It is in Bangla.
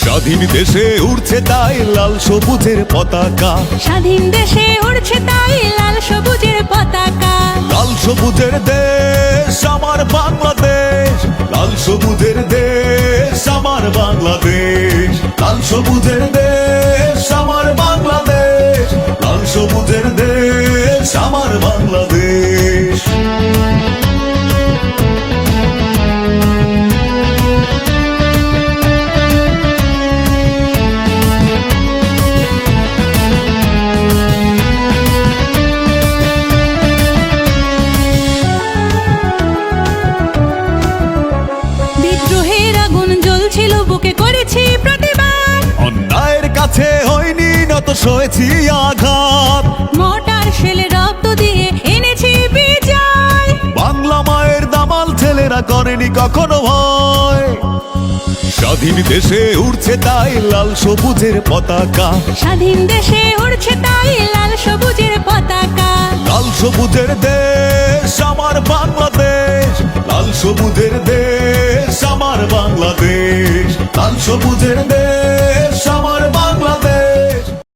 স্বাধীন দেশে উড়ছে তাই লাল সবুজের পতাকা, স্বাধীন দেশে উড়ছে তাই লাল সবুজের পতাকা। লাল সবুজের দেশ আমার বাংলাদেশ, লাল সবুজের দেশ আমার বাংলাদেশ, লাল সবুজের দেশ আমার বাংলাদেশ, লাল সবুজের দেশ আমার বাংলাদেশ। বিদ্রোহের আগুন জ্বলছিল বুকে, করেছি প্রতিবাদ। অন্যায়ের কাছে হয়নি নত, সয়েছি আঘাত। মোটার শেলে রক্ত দিয়ে এনেছি বিজয়। বাংলা মায়ের দামাল ছেলেরা করেনি কখনো ভয়। স্বাধীন দেশে উড়ছে তাই লাল সবুজের পতাকা, স্বাধীন দেশে উড়ছে তাই লাল সবুজের পতাকা। লাল সবুজের দেশ আমার বাংলাদেশ, লাল সবুজের দেশ আমার বাংলাদেশ, লাল সবুজের দেশ